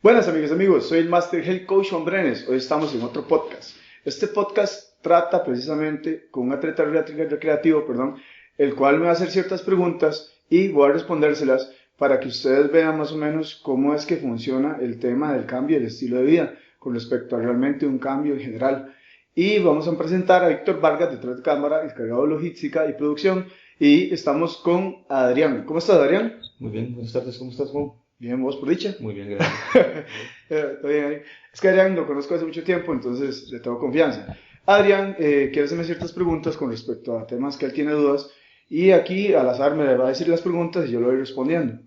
Buenas amigos, soy el Master Health Coach Juan Brenes. Hoy estamos en otro podcast. Este podcast trata precisamente con un atleta recreativo, el cual me va a hacer ciertas preguntas y voy a respondérselas para que ustedes vean más o menos cómo es que funciona el tema del cambio del estilo de vida con respecto a realmente un cambio en general. Y vamos a presentar a Víctor Vargas detrás de cámara, encargado de logística y producción, y estamos con Adrián. ¿Cómo estás, Adrián? Muy bien, buenas tardes, ¿cómo estás, Juan? Bien, ¿vos por dicha? Muy bien, gracias. Está bien ahí. Es que Adrián lo conozco hace mucho tiempo, entonces le tengo confianza. Adrián quiere hacerme ciertas preguntas con respecto a temas que él tiene dudas, y aquí al azar me va a decir las preguntas y yo lo voy respondiendo.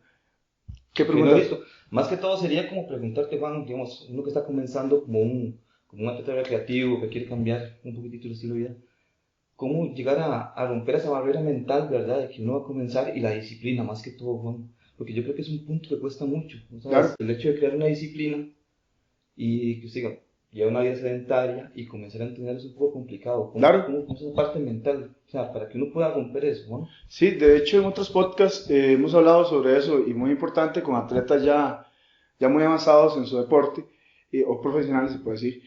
¿Qué preguntas? Más que todo sería como preguntarte, Juan, digamos, uno que está comenzando como un atleta recreativo, que quiere cambiar un poquitito el estilo de vida, ¿cómo llegar a romper esa barrera mental, verdad, de que uno va a comenzar y la disciplina, más que todo, Juan? Porque yo creo que es un punto que cuesta mucho, ¿no sabes? Claro. El hecho de crear una disciplina y que usted diga, llevar una vida sedentaria y comenzar a entrenar es un poco complicado. ¿Cómo es esa parte mental? O sea, para que uno pueda romper eso, ¿no? Sí, de hecho en otros podcasts hemos hablado sobre eso y muy importante con atletas ya muy avanzados en su deporte o profesionales se puede decir.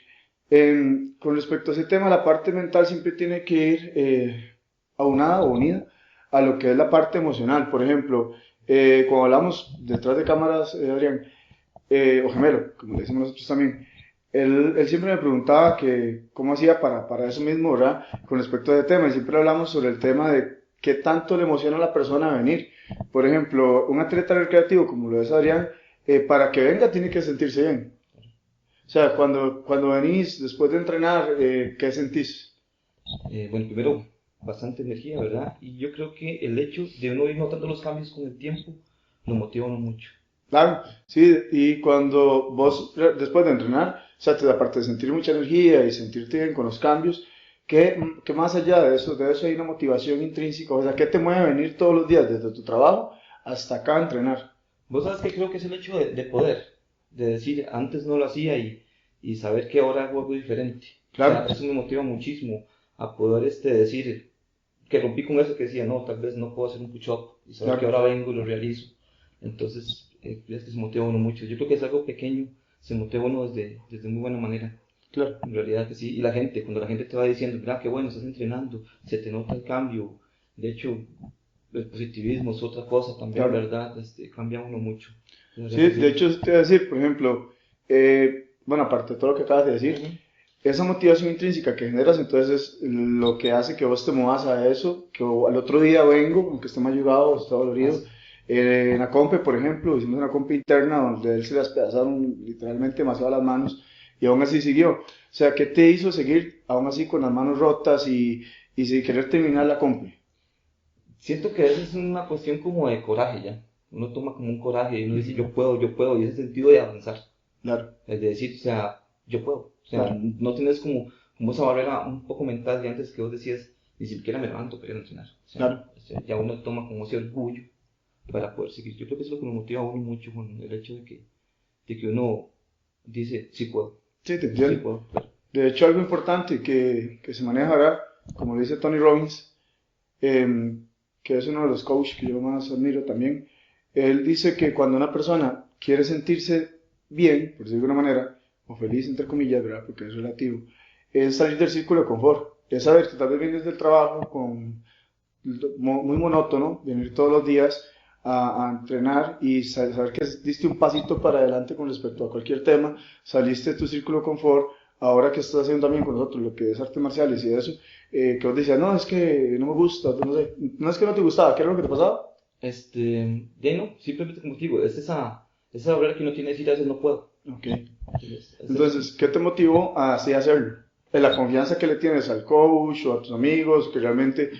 Con respecto a ese tema, la parte mental siempre tiene que ir aunada o unida a lo que es la parte emocional. Por ejemplo, cuando hablamos detrás de cámaras, Adrián, o gemelo, como le decimos nosotros también, él siempre me preguntaba que cómo hacía para eso mismo, ¿verdad? Con respecto a ese tema, y siempre hablamos sobre el tema de qué tanto le emociona a la persona venir. Por ejemplo, un atleta recreativo como lo es Adrián, para que venga tiene que sentirse bien. O sea, cuando venís después de entrenar, ¿qué sentís? Bueno, primero, bastante energía, ¿verdad? Y yo creo que el hecho de uno ir notando los cambios con el tiempo lo motiva a uno mucho. Claro, sí, y cuando vos después de entrenar, o sea, aparte de sentir mucha energía y sentirte bien con los cambios, ¿qué más allá de eso hay una motivación intrínseca? O sea, ¿qué te mueve a venir todos los días desde tu trabajo hasta acá a entrenar? Vos sabes que creo que es el hecho de poder, de decir, antes no lo hacía y saber que ahora hago algo diferente. Claro. O sea, eso me motiva muchísimo a poder decir que rompí con eso que decía, no, tal vez no puedo hacer un push-up y saber que ahora vengo y lo realizo. Entonces, es que se motiva uno mucho. Yo creo que es algo pequeño, se motiva uno desde muy buena manera. Claro. En realidad que sí. Y la gente, cuando la gente te va diciendo, mira, qué bueno, estás entrenando, se te nota el cambio. De hecho, el positivismo es otra cosa también, Claro. ¿verdad? Cambia uno mucho. Sí, de hecho, te voy a decir, por ejemplo, bueno, aparte de todo lo que acabas de decir, esa motivación intrínseca que generas, entonces es lo que hace que vos te muevas a eso, que al otro día vengo, aunque esté más ayudado, esté dolorido. En la compe, por ejemplo, hicimos una compe interna donde él se las pedazaron literalmente demasiado las manos y aún así siguió. O sea, ¿qué te hizo seguir aún así con las manos rotas y sin querer terminar la compe? Siento que eso es una cuestión como de coraje ya. Uno toma como un coraje y uno dice yo puedo, y ese sentido de avanzar. Claro. Es de decir, o sea, yo puedo. O sea, Claro. no tienes como esa barrera un poco mental de antes que vos decías, ni siquiera me levanto para ir a entrenar. O sea, Claro. Ya uno toma como ese orgullo para poder seguir. Yo creo que eso es lo que nos motiva a uno mucho, con el hecho de que uno dice, sí puedo. Sí, te Sí entiendo. puedo, claro. De hecho, algo importante que se maneja ahora, como lo dice Tony Robbins, que es uno de los coaches que yo más admiro también, él dice que cuando una persona quiere sentirse bien, por decirlo de alguna manera, o feliz entre comillas, ¿verdad? Porque es relativo, es salir del círculo de confort, es saber que tal vez vienes del trabajo muy monótono, venir todos los días a entrenar y saber que diste un pasito para adelante con respecto a cualquier tema, saliste de tu círculo de confort, ahora que estás haciendo también con nosotros lo que es artes marciales y eso, que vos decías, no, es que no me gusta, no sé, no es que no te gustaba, ¿qué era lo que te pasaba? Ya no, simplemente como te digo, es esa barrera que uno tiene de decir a veces no puedo. Ok. Entonces, ¿qué te motivó a así hacerlo? La confianza que le tienes al coach o a tus amigos, que realmente,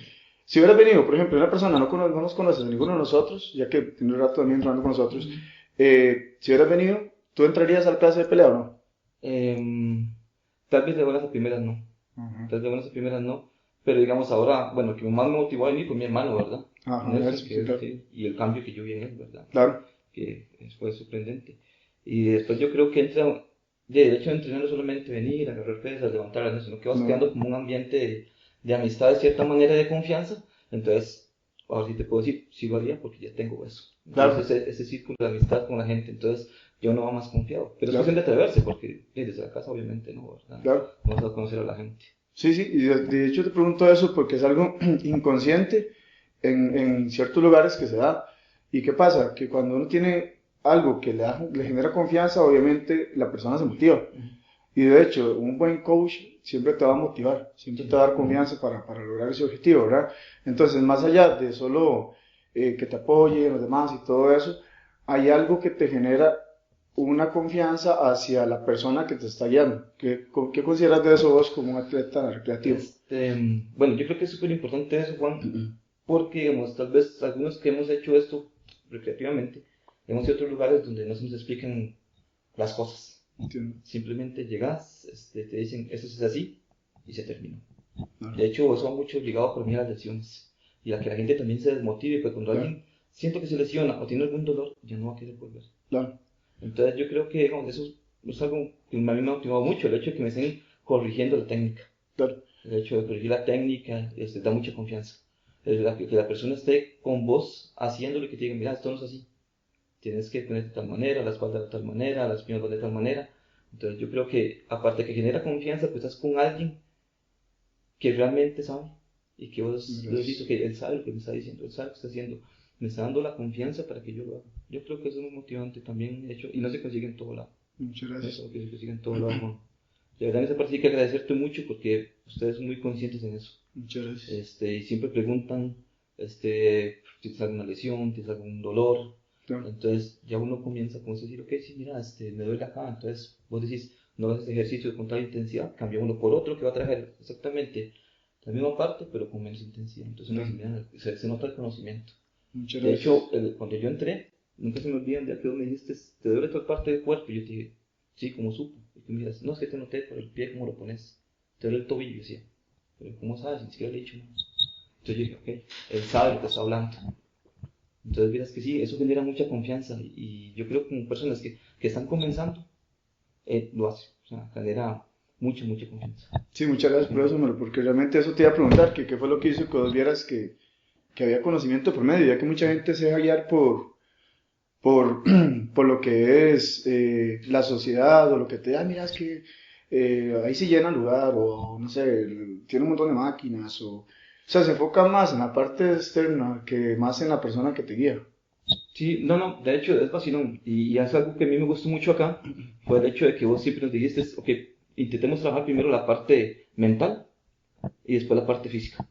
si hubieras venido, por ejemplo, una persona, no nos conoces, ninguno de nosotros, ya que tiene un rato también entrenando con nosotros, si hubieras venido, ¿tú entrarías al clase de pelea o no? Tal vez de buenas a primeras no. Tal vez de buenas a primeras no. Pero digamos ahora, bueno, el que más me motivó a venir fue mi hermano, ¿verdad? Nelson, sí, claro. y el cambio que yo vi en él, ¿verdad? Claro. Que fue sorprendente. Y después yo creo que entra, de hecho, entrenar no solamente venir, agarrar pesas, levantarlas, sino que vas creando como un ambiente de amistad de cierta manera, de confianza. Entonces, ahora sí te puedo decir, sí lo haría porque ya tengo eso. Claro. Entonces, ese círculo de amistad con la gente. Entonces, ya uno va más confiado. Pero es Claro. cuestión de atreverse, porque desde la casa obviamente no, ¿verdad? Claro. No vas a conocer a la gente. Sí, sí, y de hecho te pregunto eso porque es algo inconsciente en ciertos lugares que se da. ¿Y qué pasa? Que cuando uno tiene algo que le genera confianza, obviamente la persona se motiva. Y de hecho, un buen coach siempre te va a motivar, siempre te va a dar confianza para lograr ese objetivo, ¿verdad? Entonces, más allá de solo que te apoyen los demás y todo eso, hay algo que te genera una confianza hacia la persona que te está guiando. ¿Qué consideras de eso vos como un atleta recreativo? Bueno, yo creo que es súper importante eso, Juan, porque, digamos, tal vez algunos que hemos hecho esto recreativamente, hemos ido a otros lugares donde no se nos explican las cosas. Entiendo. Simplemente llegas, te dicen, eso es así, y se terminó. Claro. De hecho, eso va mucho ligado por mí a las lesiones, y a que la gente también se desmotive, pues cuando Claro. alguien siento que se lesiona o tiene algún dolor, ya no va a querer volver. Claro. Entonces yo creo que, digamos, eso es algo que a mí me ha motivado mucho, el hecho de que me estén corrigiendo la técnica. Claro. El hecho de corregir la técnica da mucha confianza. Que la persona esté con vos haciéndolo y que te diga, mira, esto no es así. Tienes que poner de tal manera, la espalda de tal manera, las piernas de tal manera. Entonces yo creo que, aparte de que genera confianza, pues estás con alguien que realmente sabe y que vos le has dicho que él sabe lo que me está diciendo, él sabe lo que está haciendo. Me está dando la confianza para que yo lo haga. Yo creo que eso es muy motivante también, de hecho, y no se consigue en todo lado. Muchas gracias. Eso, que se consigue en todo lado, Juan. De verdad, en esa parte sí que agradecerte mucho porque ustedes son muy conscientes en eso. Muchas gracias. Y siempre preguntan si tienes alguna lesión, tienes algún dolor. Claro. Entonces ya uno comienza a decir, ok, sí, mira, me duele acá. Entonces vos decís, no haces ejercicio con tal intensidad, cambiémoslo por otro que va a traer exactamente la misma parte, pero con menos intensidad. Entonces uno dice, mira, se nota el conocimiento. Muchas De gracias. hecho, cuando yo entré, nunca se me olvidan de aquello me dijiste, te duele toda parte del cuerpo. Y yo te dije, sí, como supo. Y tú me dices, no, es que te noté por el pie, cómo lo pones. Te duele el tobillo, decía. Pero ¿cómo sabes? Ni siquiera le he dicho nada. Entonces yo dije, ok, él sabe lo que está hablando. Entonces, miras que sí, eso genera mucha confianza. Y yo creo que como personas que están comenzando, lo hace. O sea, genera mucha, mucha confianza. Sí, muchas gracias por eso, Melo, porque realmente eso te iba a preguntar, que qué fue lo que hizo que vos vieras que había conocimiento por medio, ya que mucha gente se deja guiar por, por lo que es la sociedad o lo que te da, mira, es que ahí se llena el lugar o no sé, tiene un montón de máquinas o sea, se enfoca más en la parte externa que más en la persona que te guía. Sí, no, de hecho es vacilón. Y es algo que a mí me gustó mucho acá, fue el hecho de que vos siempre nos dijiste, ok, intentemos trabajar primero la parte mental y después la parte física.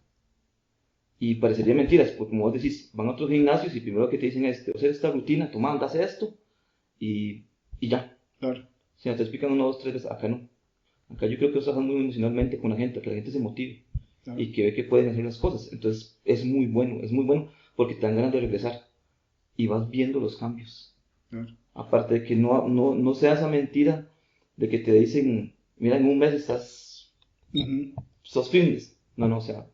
Y parecería mentiras, porque como vos decís, van a otros gimnasios y primero que te dicen es, te voy a hacer esta rutina, toma, anda, haz esto, y ya. Claro, Si no te explican uno, dos, tres veces, acá no. Acá yo creo que vos trabajas muy emocionalmente con la gente, que la gente se motive claro, y que ve que pueden hacer las cosas. Entonces es muy bueno porque te dan ganas de regresar y vas viendo los cambios. claro. Aparte de que no sea esa mentira de que te dicen, mira, en un mes Ujú, sos fitness. No, o sea,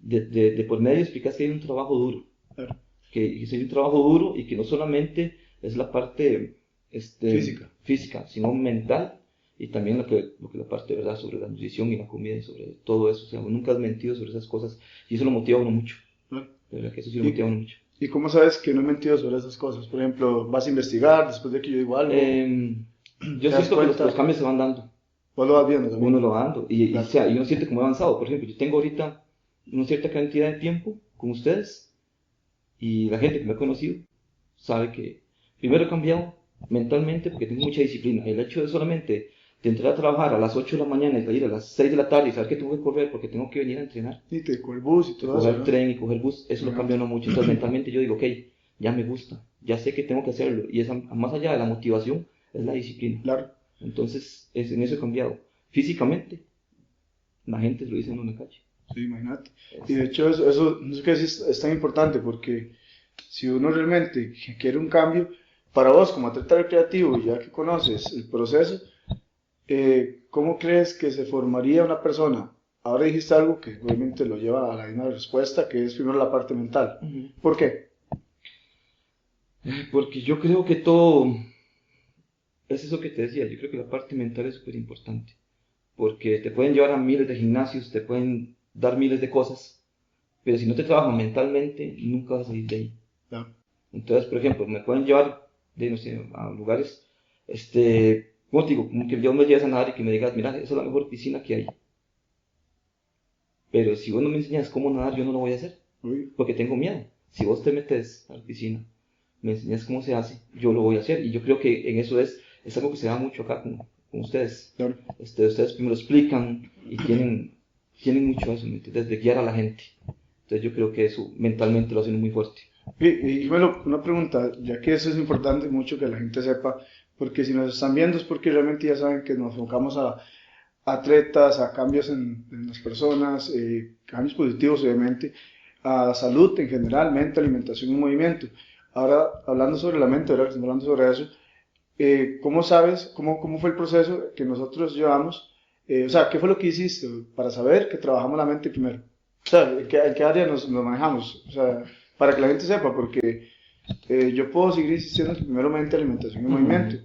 de por medio explicas que hay un trabajo duro, claro. que hay un trabajo duro y que no solamente es la parte Física. física, sino mental y también lo que la parte, ¿verdad?, sobre la nutrición y la comida y sobre todo eso. O sea, nunca has mentido sobre esas cosas y eso lo motiva a uno mucho. Claro. De verdad que eso sí lo motiva a uno mucho. ¿Y cómo sabes que no he mentido sobre esas cosas? Por ejemplo, vas a investigar después de que yo digo algo, Yo te das siento que cuenta, los cambios se van dando. vos lo vas viendo también. Uno lo va dando y, Claro. o sea, y uno siente como he avanzado. Por ejemplo, yo tengo ahorita una cierta cantidad de tiempo con ustedes y la gente que me ha conocido sabe que primero he cambiado mentalmente porque tengo mucha disciplina. El hecho de solamente de entrar a trabajar a las 8 de la mañana y salir a las 6 de la tarde y saber que tengo que correr porque tengo que venir a entrenar, Y te con el bus y todo eso, coger ¿no? tren y coger bus, eso lo Ajá. cambia uno mucho. Entonces mentalmente yo digo, ok, ya me gusta, ya sé que tengo que hacerlo. Y esa, más allá de la motivación es la disciplina. Claro. Entonces en eso he cambiado. Físicamente, la gente lo dice en una calle. Sí, imagínate. Y de hecho eso que decís es tan importante porque si uno realmente quiere un cambio, para vos como atleta recreativo, ya que conoces el proceso, ¿cómo crees que se formaría una persona? Ahora dijiste algo que obviamente lo lleva a la misma respuesta, que es primero la parte mental. ¿Por qué? Porque yo creo que todo, es eso que te decía, yo creo que la parte mental es súper importante. Porque te pueden llevar a miles de gimnasios, te pueden dar miles de cosas, pero si no te trabajan mentalmente, nunca vas a salir de ahí. Claro. Entonces, por ejemplo, me pueden llevar no sé, a lugares ¿Cómo te digo? Como que yo me lleves a nadar y que me digas, mira, esa es la mejor piscina que hay. Pero si vos no me enseñas cómo nadar, yo no lo voy a hacer, Uy, porque tengo miedo. Si vos te metes a la piscina, me enseñas cómo se hace, yo lo voy a hacer. Y yo creo que en eso es algo que se da mucho acá con ustedes. claro. Ustedes primero explican y tienen mucho eso, ¿me entiendes? De guiar a la gente. Entonces yo creo que eso mentalmente lo hacen muy fuerte. Y bueno, una pregunta, ya que eso es importante mucho que la gente sepa, porque si nos están viendo es porque realmente ya saben que nos enfocamos a atletas, a cambios en las personas, cambios positivos obviamente, a salud en general, mente, alimentación y movimiento. Ahora, hablando sobre la mente, ahora que estamos hablando sobre eso, ¿cómo sabes, cómo fue el proceso que nosotros llevamos? O sea, ¿qué fue lo que hiciste para saber que trabajamos la mente primero? O sea, ¿en qué área nos manejamos? O sea, para que la gente sepa, porque yo puedo seguir insistiendo que primero mente, alimentación y movimiento,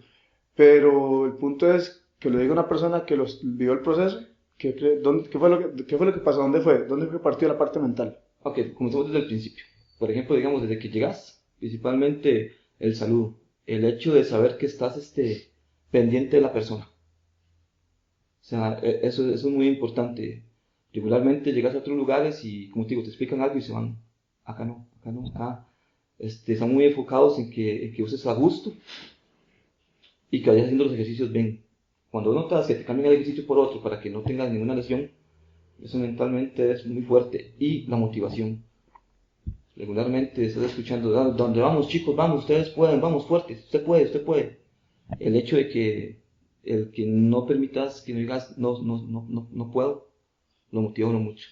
pero el punto es que lo diga una persona que vivió el proceso, qué fue lo que pasó, dónde fue que partió la parte mental. Ok, comenzamos desde el principio. Por ejemplo, digamos, desde que llegas, principalmente el saludo. El hecho de saber que estás pendiente de la persona. O sea, eso es muy importante. Regularmente llegas a otros lugares y, como te digo, te explican algo y se van. Acá no, acá. Están muy enfocados en que uses a gusto y que vayas haciendo los ejercicios bien. Cuando notas que te cambian el ejercicio por otro para que no tengas ninguna lesión, eso mentalmente es muy fuerte. Y la motivación. Regularmente estás escuchando, ¿dónde vamos chicos? Vamos, ustedes pueden, vamos fuertes, usted puede. El hecho de que el que no permitas, que no digas, no puedo, lo motiva a uno mucho.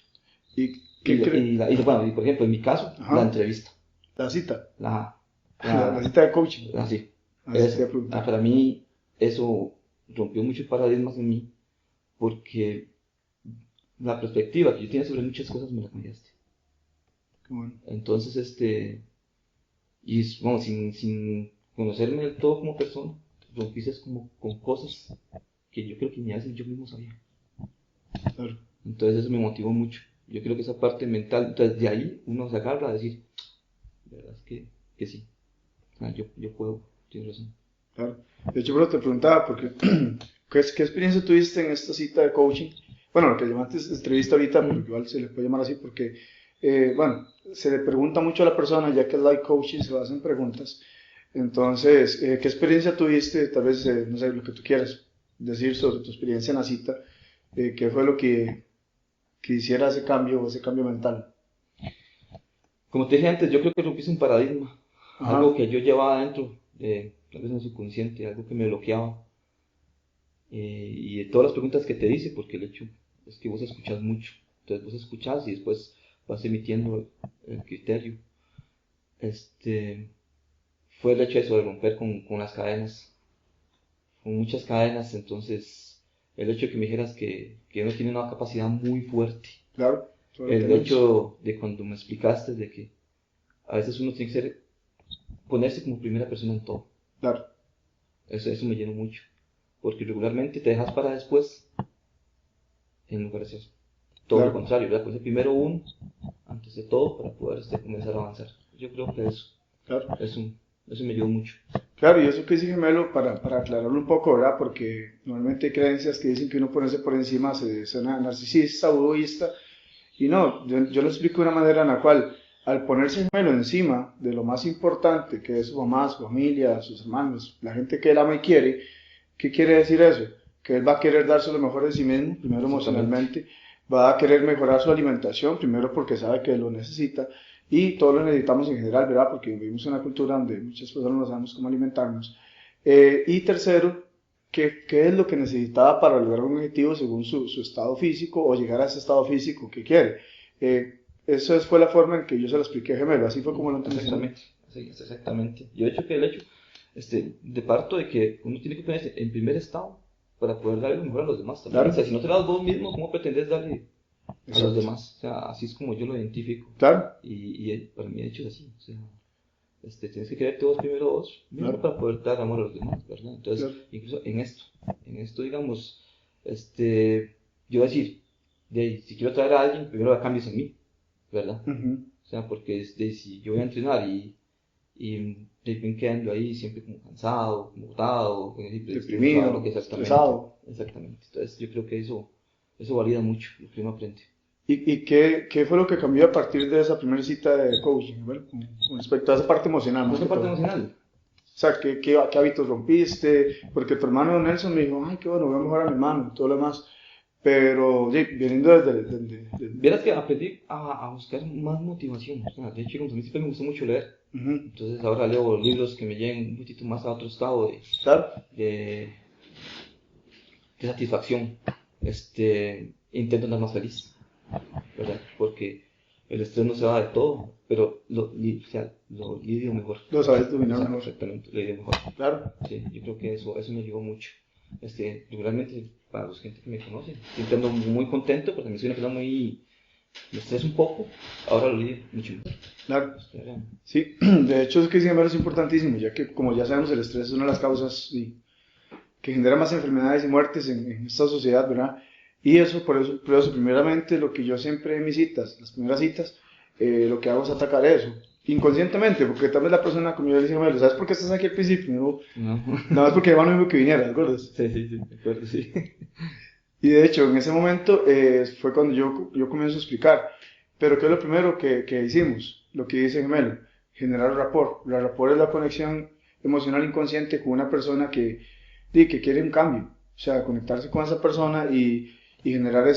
¿Y Y, qué cree? bueno, y por ejemplo, en mi caso, la Ajá, entrevista. la cita, La, la la, cita de coaching. así. Así te iba a preguntar. Para mí, eso rompió muchos paradigmas en mí, porque la perspectiva que yo tenía sobre muchas cosas me la cambiaste. Qué bueno. Entonces, y bueno, sin conocerme del todo como persona, rompiste como con cosas que yo creo que ni a veces yo mismo sabía. Claro. Entonces eso me motivó mucho. Yo creo que esa parte mental, entonces de ahí uno se agarra a decir, la verdad es que sí, yo puedo, tienes razón. Claro. De hecho, pero te preguntaba, porque, ¿qué experiencia tuviste en esta cita de coaching? Bueno, lo que llamaste es entrevista ahorita, pero igual se le puede llamar así porque, bueno, se le pregunta mucho a la persona, ya que es life coaching, se le hacen preguntas. Entonces, ¿qué experiencia tuviste? Tal vez, no sé, lo que tú quieras decir sobre tu experiencia en la cita, ¿qué fue lo que hiciera ese cambio mental? Como te dije antes, yo creo que rompiste un paradigma, algo Ajá, que yo llevaba adentro, tal vez en el subconsciente, algo que me bloqueaba. Y de todas las preguntas que te dice, porque el hecho es que vos escuchás mucho. Entonces vos escuchás y después vas emitiendo el criterio. Este, Fue el hecho de eso, de romper con las cadenas, con muchas cadenas. Entonces, el hecho de que me dijeras que uno tiene una capacidad muy fuerte. claro, todo lo El tenemos. hecho de cuando me explicaste de que a veces uno tiene que ponerse como primera persona en todo. Claro, Eso me llenó mucho. Porque regularmente te dejas para después en lugar de hacer todo lo claro, contrario, ¿verdad? Pues primero uno, antes de todo, para poder comenzar a avanzar. Yo creo que claro. eso me ayudó mucho. Claro, y eso que dice Gemelo, para aclararlo un poco, ¿verdad? Porque normalmente hay creencias que dicen que uno ponerse por encima se suena narcisista o egoísta, y no, yo lo explico de una manera en la cual, al ponerse Gemelo encima de lo más importante, que es su mamá, su familia, sus hermanos, la gente que él ama y quiere, ¿qué quiere decir eso? Que él va a querer darse lo mejor de sí mismo, primero Exactamente. emocionalmente, va a querer mejorar su alimentación, primero porque sabe que lo necesita, y todos lo necesitamos en general, ¿verdad? Porque vivimos en una cultura donde muchas personas no sabemos cómo alimentarnos. Y tercero, ¿qué es lo que necesitaba para lograr un objetivo según su estado físico o llegar a ese estado físico que quiere? Eso fue la forma en que yo se lo expliqué a Gemelo, así fue como lo entendí. Exactamente. Sí, es exactamente. Yo he hecho que el hecho, de parto de que uno tiene que ponerse en primer estado para poder darle lo mejor a los demás también. O Claro, sea, si no te lo das vos mismo, ¿cómo pretendes darle a los exacto. demás? O sea, así es como yo lo identifico. Claro, Y para mí, de hecho, es así. O sea, tienes que quererte vos primero mismo claro, para poder dar amor a los demás, ¿verdad? Entonces, claro. incluso en esto, digamos, yo voy a decir, si quiero traer a alguien, primero cambies en mí, ¿verdad? Ujú. O sea, porque si yo voy a entrenar y ven quedando ahí siempre como cansado, como botado, deprimido, exactamente, estresado. exactamente. Entonces yo creo que eso valida mucho lo que uno aprende. ¿Y qué fue lo que cambió a partir de esa primera cita de coaching? Bueno, con respecto a esa parte emocional, más Esa que parte todo. emocional. O sea, ¿qué hábitos rompiste? Porque tu hermano Nelson me dijo, ay, qué bueno, voy a mejorar a mi hermano y todo lo demás. Pero, sí, viniendo Vieras que aprendí a buscar más motivación. O sea, de hecho, como a mí siempre me gustó mucho leer. Ujú, Entonces ahora leo libros que me lleven un poquito más a otro estado claro, de, de satisfacción. Intento andar más feliz, ¿verdad? Porque el estrés no se va de todo, pero o sea, lo lidio mejor. lo sabes dominar Exacto, mejor. exactamente, lo lidio mejor. Claro, Sí, yo creo que eso me ayudó mucho. Realmente, para la gente que me conoce, siempre ando muy contento, porque me soy una persona me estresa un poco, ahora lo lidio mucho mejor. claro. ¿Verdad? Sí, de hecho es que sin embargo es importantísimo, ya que como ya sabemos el estrés es una de las causas que genera más enfermedades y muertes en esta sociedad, ¿verdad? Y eso, por eso, primeramente, lo que yo siempre en mis citas, las primeras citas, lo que hago es atacar eso, inconscientemente, porque tal vez la persona, como yo le decía, "Bueno, ¿sabes por qué estás aquí al principio?" No, No. nada más porque mi hermano me dijo que viniera, ¿de acuerdo? Sí, de acuerdo, sí. Y de hecho, en ese momento fue cuando yo comienzo a explicar. Pero ¿qué es lo primero que hicimos? Lo que dice Gemelo, generar rapport. La rapport es la conexión emocional inconsciente con una persona que quiere un cambio. O sea, conectarse con esa persona y generar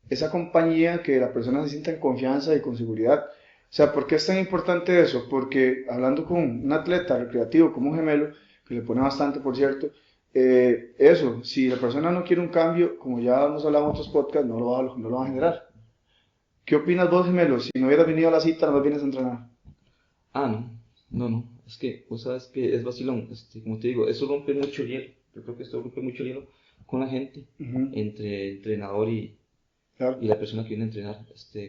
esa compañía que la persona se sienta en confianza y con seguridad. O sea, ¿por qué es tan importante eso? Porque hablando con un atleta recreativo como un Gemelo, que le pone bastante, por cierto, eso, si la persona no quiere un cambio, como ya hemos hablado en otros podcasts, no lo va a generar. ¿Qué opinas vos, Gemelo? Si no hubieras venido a la cita, no vienes a entrenar. Ah, no. Es que, vos sabes que es vacilón. Como te digo, eso rompe mucho el hielo. Yo creo que esto rompe mucho el hielo con la gente, Ujú, entre el entrenador claro, y la persona que viene a entrenar.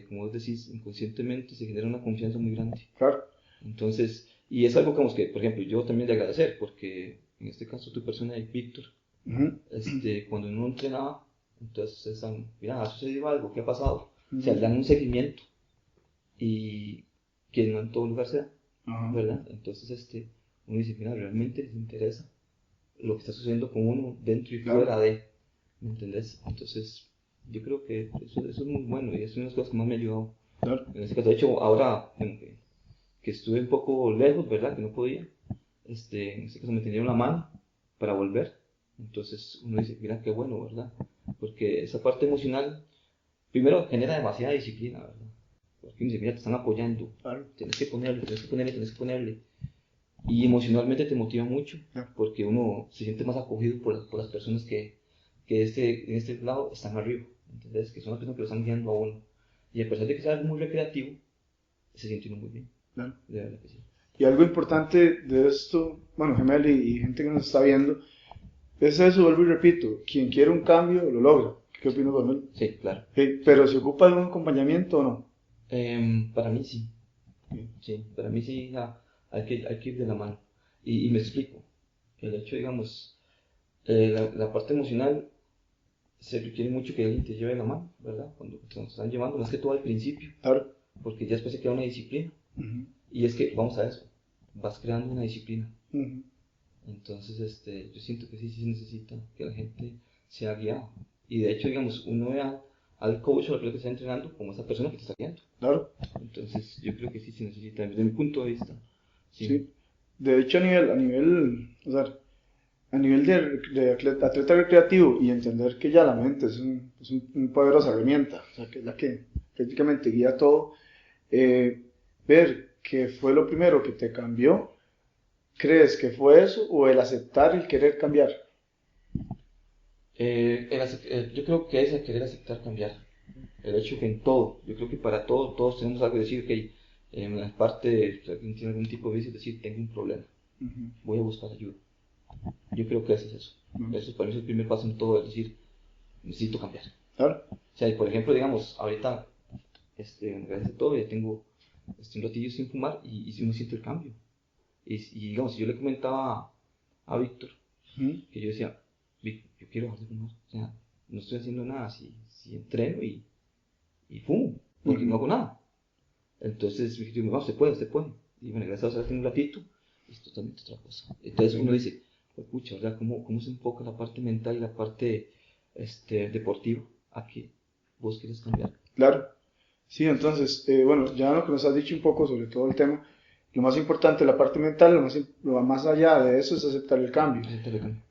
Como vos decís, inconscientemente se genera una confianza muy grande. claro. Entonces, y es algo como que, por ejemplo, yo también de agradecer, porque en este caso tu persona es Víctor. Ujú, Cuando uno entrenaba, entonces están, mira, ha sucedido algo, ¿qué ha pasado? O sea, le ujú, dan un seguimiento y que no en todo lugar se da, ajá, ¿verdad? Entonces, uno dice, mira, realmente les interesa lo que está sucediendo con uno dentro y claro, fuera de, ¿me entendés? Entonces, yo creo que eso es muy bueno y es una de las cosas que más me ha ayudado. claro. En este caso, de hecho, ahora que estuve un poco lejos, ¿verdad? Que no podía, en este caso me tendieron la mano para volver. Entonces uno dice, mira qué bueno, ¿verdad? Porque esa parte emocional, primero genera demasiada disciplina, ¿verdad? Porque uno dice, mira, te están apoyando, Claro, tienes que ponerle. Y emocionalmente te motiva mucho, ya, porque uno se siente más acogido por las personas que en este lado están arriba, ¿entendés? Que son las personas que lo están guiando a uno. Y a pesar de que sea algo muy recreativo, se siente uno muy bien, claro. de verdad que sí. Y algo importante de esto, bueno, Gemelo y gente que nos está viendo, es eso, vuelvo y repito, quien quiere un cambio lo logra. ¿Qué opinas, Manuel? Sí, claro. Pero ¿se ocupa de un acompañamiento o no? Para mí sí. Sí. Sí, para mí sí hay que ir de la mano. Y me explico. El hecho, digamos, la parte emocional se requiere mucho que alguien te lleve la mano, ¿verdad? Cuando te nos están llevando, más que todo al principio, Claro. porque ya después se queda una disciplina. Ujú, Y es que, vamos a eso, vas creando una disciplina. ujú, Entonces, yo siento que sí necesita que la gente sea guiada. Y de hecho, digamos, uno ve al coach o a la persona que está entrenando como esa persona que te está guiando. claro, Entonces, yo creo que sí necesita, desde mi punto de vista, sí. sí. De hecho, o sea, a nivel de atleta recreativo y entender que ya la mente es una poderosa herramienta, o sea, que es la que prácticamente guía todo, ver que fue lo primero que te cambió, ¿crees que fue eso o el aceptar y el querer cambiar? Yo creo que es el querer aceptar cambiar. El hecho que en todo, yo creo que para todo, todos tenemos algo que decir, que en la parte, si alguien tiene algún tipo de vicio, decir, tengo un problema, Ujú, voy a buscar ayuda. Yo creo que eso es eso. ujú, Eso para mí es el primer paso en todo, es decir, necesito cambiar. claro, O sea, y por ejemplo, digamos, ahorita, gracias a todo, ya tengo un ratillo sin fumar y uno siente el cambio. Y digamos, si yo le comentaba a Víctor, ujú, que yo decía, Vic, yo quiero dejar de fumar, o sea, no estoy haciendo nada, si entreno y fumo, porque no ujú, hago nada. Entonces me dijo, no, se puede. y bueno, gracias a Dios tengo un ratito, es totalmente otra cosa. Entonces uno dice, pues pucha, ¿verdad? ¿Cómo se enfoca la parte mental y la parte deportiva a que vos quieres cambiar? Claro. Sí, entonces, bueno, ya lo que nos has dicho un poco sobre todo el tema, lo más importante, la parte mental, lo más allá de eso es aceptar el cambio.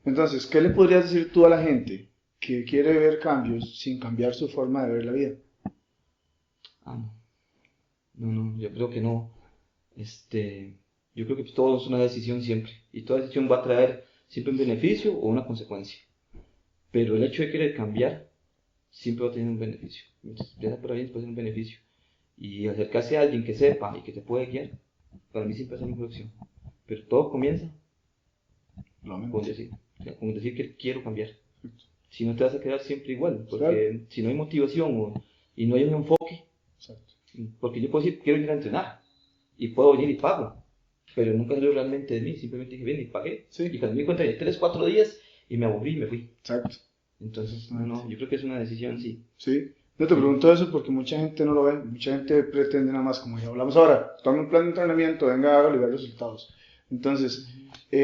Entonces, ¿qué le podrías decir tú a la gente que quiere ver cambios sin cambiar su forma de ver la vida? No, yo creo que no. Yo creo que todo es una decisión siempre, y toda decisión va a traer siempre un beneficio o una consecuencia. Pero el hecho de querer cambiar siempre va a tener un beneficio. Mientras empieza por ahí, puede ser un beneficio. Y acercarse a alguien que sepa y que te puede guiar, para mí siempre es la mejor opción. Pero todo comienza con decir que quiero cambiar. Si no te vas a quedar siempre igual, porque si no hay motivación y no hay un enfoque, porque yo puedo decir quiero ir a entrenar y puedo venir y pago, pero nunca salió realmente de mí, simplemente dije ven y pagué. Y cuando me di cuenta de 3-4 días y me aburrí y me fui. Exacto. Entonces, no, yo creo que es una decisión, sí. Sí, yo te pregunto eso porque mucha gente no lo ve, mucha gente pretende nada más, como ya hablamos ahora, tome un plan de entrenamiento, venga, hágalo y vea resultados. Entonces,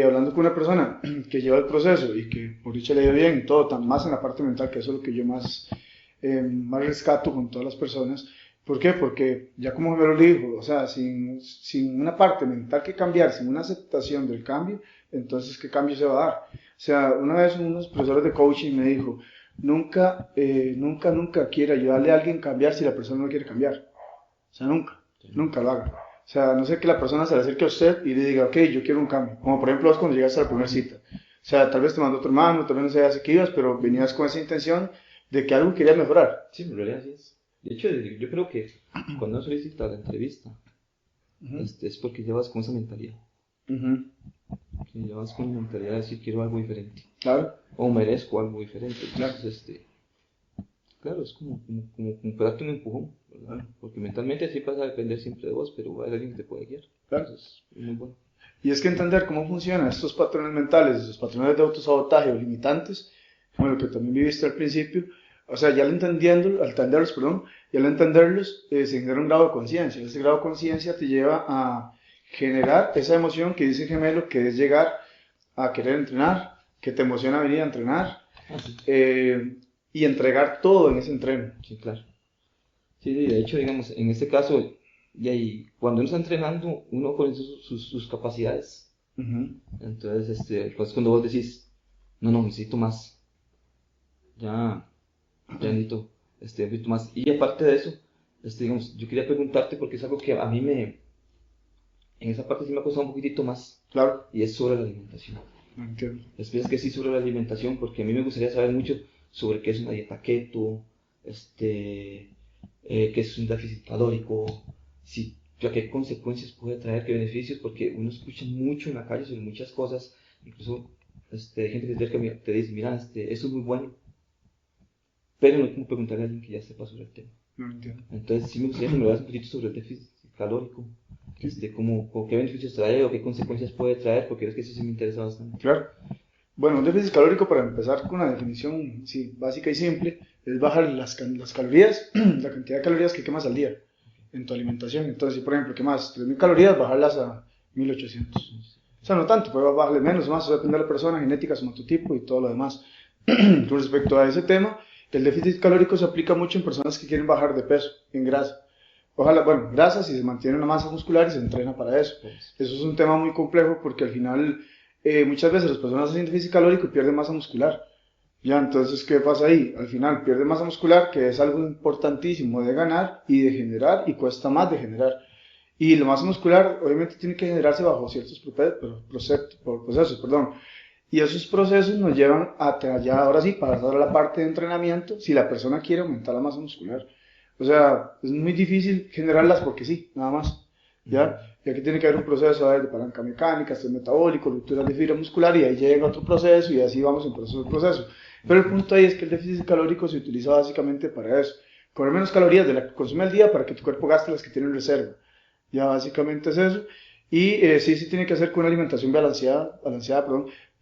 hablando con una persona que lleva el proceso y que por dicha le dio bien, todo, tan más en la parte mental, que eso es lo que yo más rescato con todas las personas. ¿Por qué? Porque ya como me lo dijo, o sea, sin una parte mental que cambiar, sin una aceptación del cambio, entonces ¿qué cambio se va a dar? O sea, una vez unos profesores de coaching me dijo, nunca quiera ayudarle a alguien a cambiar si la persona no quiere cambiar. O sea, nunca lo haga. O sea, no sé que la persona se le acerque a usted y le diga, ok, yo quiero un cambio. Como por ejemplo vos cuando llegaste a la primera cita. O sea, tal vez te mandó tu hermano, tal vez no sabías qué ibas, pero venías con esa intención de que algo querías mejorar. Sí, en realidad sí es. De hecho, yo creo que cuando uno solicita la entrevista, es porque llevas con esa mentalidad. Que llevas con la mentalidad de decir quiero algo diferente. Claro. O merezco algo diferente. Entonces, Claro. Claro, es como darte un empujón, ¿verdad? Porque mentalmente sí vas a depender siempre de vos, pero hay alguien que te puede guiar. Claro. Entonces, es muy bueno. Y es que entender cómo funcionan estos patrones mentales, esos patrones de autosabotaje o limitantes, como lo que también viviste al principio, o sea, ya al entenderlos, se genera un grado de conciencia. Ese grado de conciencia te lleva a generar esa emoción que dice Gemelo, que es llegar a querer entrenar, que te emociona venir a entrenar, y entregar todo en ese entreno. Sí, claro. Sí, de hecho, digamos, en este caso, cuando uno está entrenando, uno conoce sus capacidades. Entonces, pues cuando vos decís, no, necesito más. Ya necesito más. Y aparte de eso, digamos, yo quería preguntarte porque es algo que a mí en esa parte sí me ha costado un poquitito más. Claro. Y es sobre la alimentación. Entiendo. Es que sí sobre la alimentación, porque a mí me gustaría saber mucho sobre qué es una dieta keto, qué es un déficit calórico, qué consecuencias puede traer, qué beneficios, porque uno escucha mucho en la calle sobre muchas cosas, incluso hay gente que te dice, mira, esto es muy bueno, pero no es como preguntarle a alguien que ya sepa sobre el tema. No entiendo. Entonces sí me gustaría que me hablas un poquito sobre el déficit calórico, qué beneficios trae o qué consecuencias puede traer, porque es que eso sí me interesa bastante. Claro. Bueno, un déficit calórico, para empezar con una definición básica y simple, es bajar las calorías, la cantidad de calorías que quemas al día en tu alimentación. Entonces, si por ejemplo quemas 3000 calorías, bajarlas a 1800. O sea, no tanto, pero bajarle menos, más, eso depende de la persona, genética, somatotipo y todo lo demás. Con respecto a ese tema, el déficit calórico se aplica mucho en personas que quieren bajar de peso, en grasa. Grasa si se mantiene una masa muscular y se entrena para eso. Eso es un tema muy complejo porque al final muchas veces las personas hacen déficit calórico y pierden masa muscular. Ya, entonces, ¿qué pasa ahí? Al final pierde masa muscular, que es algo importantísimo de ganar y de generar, y cuesta más de generar. Y la masa muscular, obviamente, tiene que generarse bajo ciertos procesos. Y esos procesos nos llevan a ya ahora sí, pasar a la parte de entrenamiento, si la persona quiere aumentar la masa muscular. O sea, es muy difícil generarlas porque sí, nada más. ¿Ya? Y aquí tiene que haber un proceso de palanca mecánica, estrés metabólico, rupturas de fibra muscular, y ahí llega otro proceso, y así vamos en proceso. Pero el punto ahí es que el déficit calórico se utiliza básicamente para eso. Comer menos calorías de las que consume al día para que tu cuerpo gaste las que tiene en reserva. Ya básicamente es eso. Y sí tiene que hacer con una alimentación balanceada,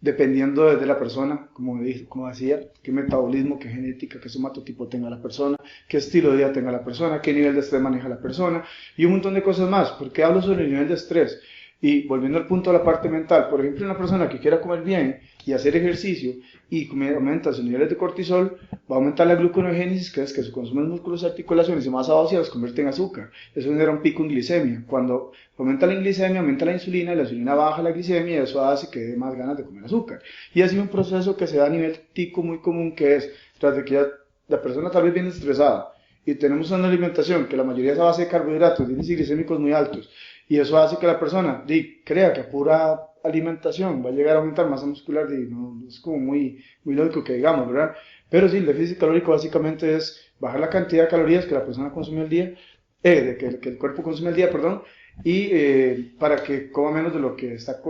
dependiendo de la persona, como decía, qué metabolismo, qué genética, qué somatotipo tenga la persona, qué estilo de vida tenga la persona, qué nivel de estrés maneja la persona y un montón de cosas más. ¿Por qué hablo sobre el nivel de estrés? Y volviendo al punto de la parte mental, por ejemplo, una persona que quiera comer bien y hacer ejercicio y aumenta sus niveles de cortisol, va a aumentar la gluconeogénesis, que es que se consumen músculos y articulaciones y masa ósea los convierte en azúcar. Eso genera un pico en glicemia. Cuando aumenta la glicemia, aumenta la insulina baja la glicemia y eso hace que dé más ganas de comer azúcar. Y así un proceso que se da a nivel tico muy común, que es, tras de que ya la persona tal vez viene estresada y tenemos una alimentación que la mayoría es a base de carbohidratos, de índices glicémicos muy altos, y eso hace que la persona crea que a pura alimentación va a llegar a aumentar masa muscular, no es como muy lógico que digamos, ¿verdad? Pero sí, el déficit calórico básicamente es bajar la cantidad de calorías que la persona consume al día, que el cuerpo consume al día, perdón, y para que coma menos de lo que está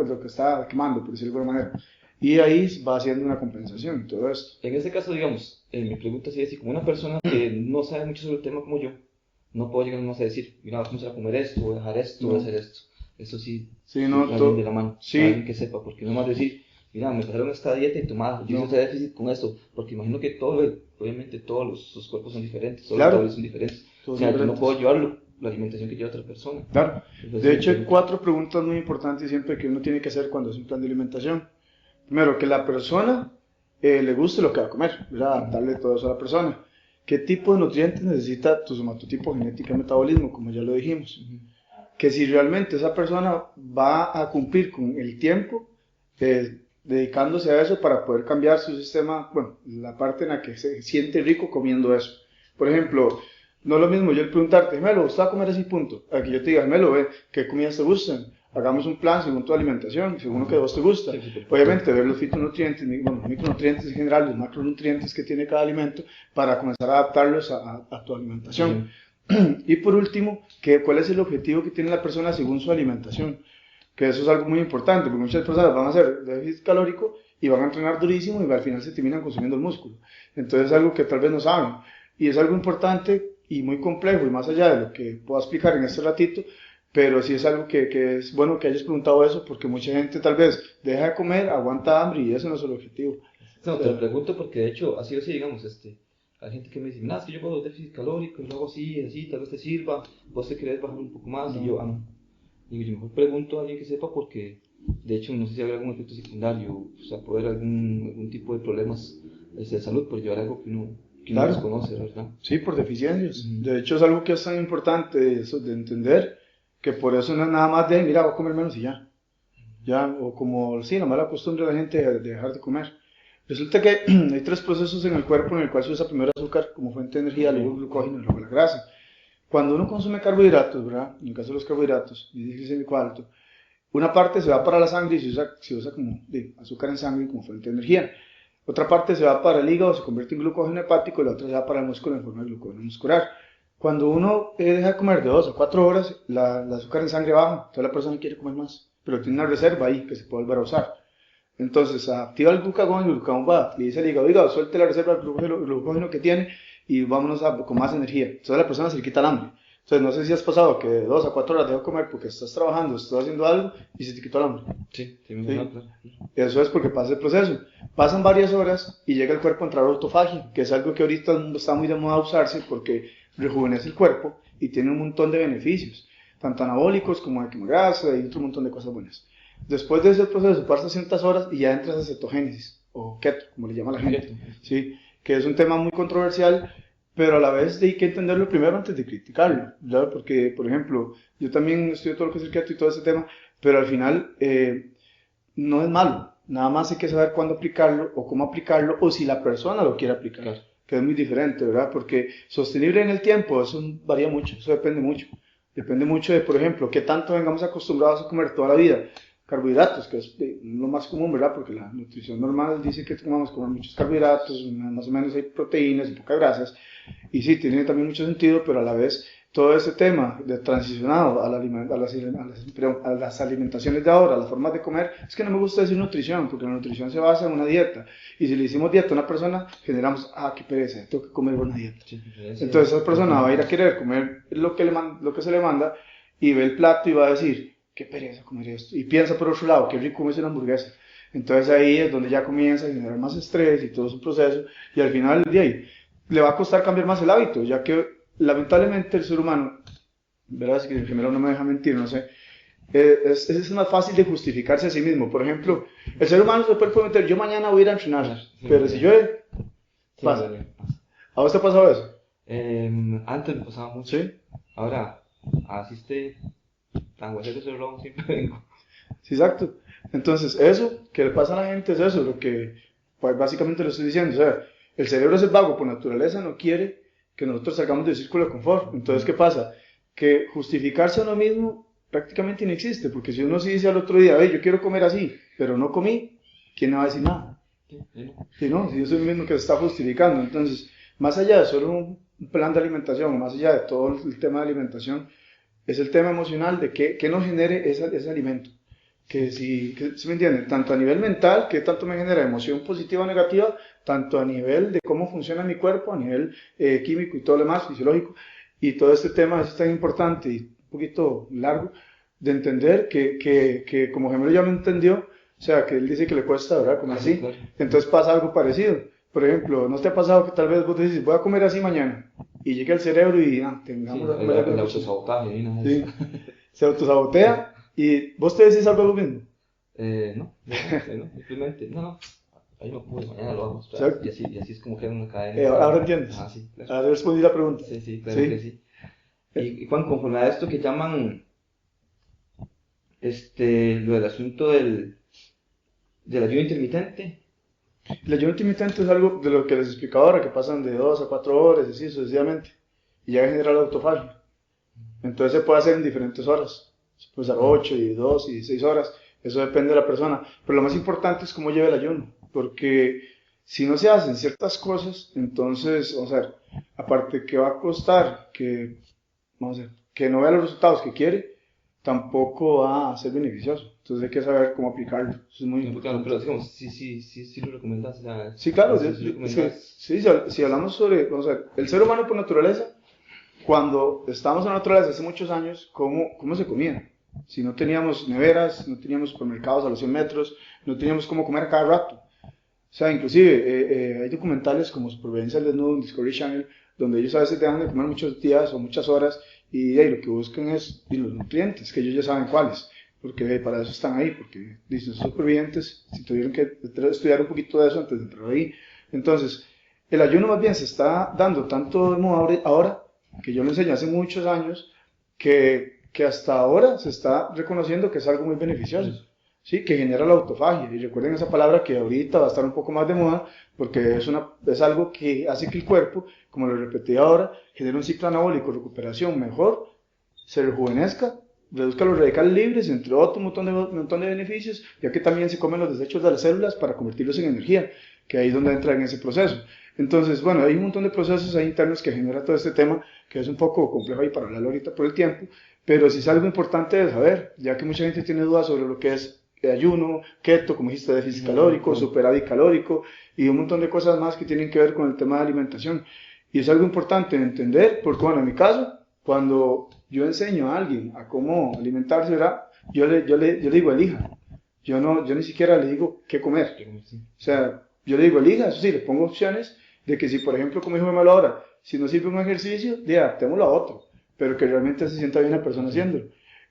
quemando, por decirlo de alguna manera. Y ahí va haciendo una compensación, todo esto. En este caso, digamos, mi pregunta sería si como una persona que no sabe mucho sobre el tema como yo, no puedo llegar a decir, mira, vamos a comer esto, o dejar esto, o hacer esto. Eso sí, no, alguien de la mano, sí. alguien que sepa, porque no más decir, mira, me pasaron esta dieta y tomar, yo hice déficit con esto, porque imagino que obviamente todos los cuerpos son diferentes, todos los metabolismos son diferentes. O sea, yo no puedo llevarlo, la alimentación que lleva otra persona. Claro. De hecho, hay 4 preguntas muy importantes siempre que uno tiene que hacer cuando es un plan de alimentación. Primero, que la persona le guste lo que va a comer, ¿verdad? Darle todo eso a la persona. ¿Qué tipo de nutrientes necesita tu somatotipo, genética y metabolismo? Como ya lo dijimos. Que si realmente esa persona va a cumplir con el tiempo dedicándose a eso para poder cambiar su sistema, bueno, la parte en la que se siente rico comiendo eso. Por ejemplo, no es lo mismo yo preguntarte, Melo, ¿usted va a comer así punto? A que yo te diga, Melo, ¿qué comidas te gustan? Hagamos un plan según tu alimentación, según lo que a vos te gusta. Obviamente, ver los fitonutrientes, los micronutrientes en general, los macronutrientes que tiene cada alimento para comenzar a adaptarlos a tu alimentación. Y por último, ¿cuál es el objetivo que tiene la persona según su alimentación? Que eso es algo muy importante, porque muchas personas van a hacer déficit calórico y van a entrenar durísimo y al final se terminan consumiendo el músculo. Entonces es algo que tal vez no saben. Y es algo importante y muy complejo y más allá de lo que puedo explicar en este ratito, pero sí es algo que es bueno que hayas preguntado eso, porque mucha gente tal vez deja de comer, aguanta hambre y ese no es el objetivo. No, te lo pregunto porque de hecho, así o así, digamos, hay gente que me dice, es que yo hago déficit calórico y lo hago así, tal vez te sirva, vos te querés bajar un poco más, y yo, no. Digo, yo mejor pregunto a alguien que sepa porque, de hecho, no sé si habrá algún efecto secundario, o sea, puede haber algún tipo de problemas de salud por llevar algo que uno no desconoce, ¿verdad? Sí, por deficiencias. De hecho, es algo que es tan importante eso, de entender, que por eso no es nada más de, mira, voy a comer menos y ya. O como, sí, la mala costumbre de la gente de dejar de comer. Resulta que hay 3 procesos en el cuerpo en el cual se usa primero el azúcar como fuente de energía, luego el glucógeno y luego la grasa. Cuando uno consume carbohidratos, ¿verdad? En el caso de los carbohidratos, índice glicémico alto, una parte se va para la sangre y se usa como azúcar en sangre como fuente de energía. Otra parte se va para el hígado, se convierte en glucógeno hepático y la otra se va para el músculo en forma de glucógeno muscular. Cuando uno deja de comer de 2 a 4 horas, la azúcar en sangre baja, entonces la persona quiere comer más, pero tiene una reserva ahí que se puede volver a usar. Entonces activa el glucagón y el glucagón va, le dice al hígado, suelte la reserva del glucógeno que tiene y vámonos con más energía. Entonces a la persona se le quita el hambre. Entonces no sé si has pasado que de 2 a 4 horas dejó de comer porque estás trabajando, estás haciendo algo y se te quitó el hambre. Sí. Eso es porque pasa el proceso. Pasan varias horas y llega el cuerpo a entrar a autofagia, que es algo que ahorita está muy de moda usarse porque rejuvenece el cuerpo y tiene un montón de beneficios, tanto anabólicos como de quemar grasa y otro montón de cosas buenas. Después de ese proceso pasan ciertas horas y ya entras a cetogénesis o keto, como le llama la gente, ¿sí? Que es un tema muy controversial, pero a la vez hay que entenderlo primero antes de criticarlo, ¿verdad? Porque, por ejemplo, yo también estudio todo lo que es el keto y todo ese tema, pero al final no es malo, nada más hay que saber cuándo aplicarlo o cómo aplicarlo o si la persona lo quiere aplicar. Claro. Que es muy diferente, ¿verdad? Porque sostenible en el tiempo, eso varía mucho, eso depende mucho. Depende mucho de, por ejemplo, qué tanto vengamos acostumbrados a comer toda la vida. Carbohidratos, que es lo más común, ¿verdad? Porque la nutrición normal dice que tomamos comer muchos carbohidratos, más o menos hay proteínas y pocas grasas. Y sí, tiene también mucho sentido, pero a la vez todo ese tema de transicionado a las alimentaciones de ahora, a las formas de comer, es que no me gusta decir nutrición, porque la nutrición se basa en una dieta. Y si le hicimos dieta a una persona, generamos, qué pereza, tengo que comer una dieta. Sí, entonces esa persona va a ir a querer comer lo que se le manda y ve el plato y va a decir, qué pereza comer esto. Y piensa por otro lado, qué rico comerse una hamburguesa. Entonces ahí es donde ya comienza a generar más estrés y todo su proceso, y al final de ahí le va a costar cambiar más el hábito, ya que lamentablemente el ser humano, ¿verdad? Es que el gemelo no me deja mentir, no sé, es más fácil de justificarse a sí mismo. Por ejemplo, el ser humano se puede prometer, yo mañana voy a ir a entrenar, pero si llueve, pasa. ¿A vos te ha pasado eso? Antes me pasaba mucho. Sí. Ahora, así esté tan guasero ese robo, siempre vengo. Sí, exacto. Entonces, eso que le pasa a la gente es eso, lo que pues, básicamente lo estoy diciendo. O sea, el cerebro es el vago por naturaleza, no quiere que nosotros salgamos del círculo de confort. Entonces, ¿qué pasa? Que justificarse a uno mismo prácticamente no existe, porque si uno sí dice al otro día, yo quiero comer así, pero no comí, ¿quién me va a decir nada? Sí, no, si yo soy el mismo que se está justificando. Entonces, más allá de solo un plan de alimentación, más allá de todo el tema de alimentación, es el tema emocional de qué nos genere ese alimento. Que si me entienden, tanto a nivel mental, que tanto me genera emoción positiva o negativa, tanto a nivel de cómo funciona mi cuerpo, a nivel químico y todo lo demás, fisiológico, y todo este tema es tan importante y un poquito largo de entender que como Gemelo ya lo entendió, o sea, que él dice que le cuesta, ¿verdad? Comer así, Claro. entonces pasa algo parecido. Por ejemplo, ¿no te ha pasado que tal vez vos decís, voy a comer así mañana? Y llega el cerebro y tengamos a comer el autosabotaje, ¿no? Sí, se autosabotea y vos te decís algo a lo mismo. No, simplemente, no, ahí no pude, mañana lo vamos. Exacto. Y así es como queda una cadena. Ahora entiendes. Ah, sí, claro. Ahora respondí la pregunta. Sí, claro que sí. Y Juan, conforme a esto que llaman, lo del asunto del ayuno intermitente. El ayuno intermitente es algo de lo que les explicaba ahora, que pasan de 2 a 4 horas, así sucesivamente, y ya genera la autofagia. Entonces se puede hacer en diferentes horas. Se puede usar 8 y 2 y 6 horas. Eso depende de la persona. Pero lo más importante es cómo lleva el ayuno. Porque si no se hacen ciertas cosas, entonces, vamos a ver, aparte que va a costar vamos a ver, que no vea los resultados que quiere, tampoco va a ser beneficioso. Entonces hay que saber cómo aplicarlo. Eso es muy importante. Pero digamos, sí lo recomendás. Sí, claro. Si hablamos sobre, vamos a ver, el ser humano por naturaleza, cuando estábamos en la naturaleza hace muchos años, ¿cómo se comía? Si no teníamos neveras, no teníamos supermercados a los 100 metros, no teníamos cómo comer a cada rato. O sea, inclusive hay documentales como Supervivencia al Desnudo en Discovery Channel, donde ellos a veces dejan de comer muchos días o muchas horas y lo que buscan es los nutrientes, que ellos ya saben cuáles, porque para eso están ahí, porque dicen supervivientes, si tuvieron que estudiar un poquito de eso antes de entrar ahí. Entonces, el ayuno más bien se está dando tanto de moda ahora, que yo lo enseñé hace muchos años, que hasta ahora se está reconociendo que es algo muy beneficioso. Sí, que genera la autofagia. Y recuerden esa palabra que ahorita va a estar un poco más de moda, porque es algo que hace que el cuerpo, como lo repetí ahora, genere un ciclo anabólico, recuperación mejor, se rejuvenezca, reduzca los radicales libres, entre otro montón de beneficios, ya que también se comen los desechos de las células para convertirlos en energía, que ahí es donde entra en ese proceso. Entonces, bueno, hay un montón de procesos ahí internos que genera todo este tema, que es un poco complejo ahí para hablarlo ahorita por el tiempo, pero sí es algo importante de saber, ya que mucha gente tiene dudas sobre lo que es ayuno, keto, como dijiste, déficit calórico, superávit calórico y un montón de cosas más que tienen que ver con el tema de alimentación. Y es algo importante de entender, porque bueno, en mi caso, cuando yo enseño a alguien a cómo alimentarse, ¿verdad? Yo le digo, elija. Yo ni siquiera le digo qué comer. O sea, yo le digo, elija, eso sí, le pongo opciones de que si, por ejemplo, como dijo Memelo ahora, si no sirve un ejercicio, adaptémoslo a otro, pero que realmente se sienta bien la persona haciéndolo.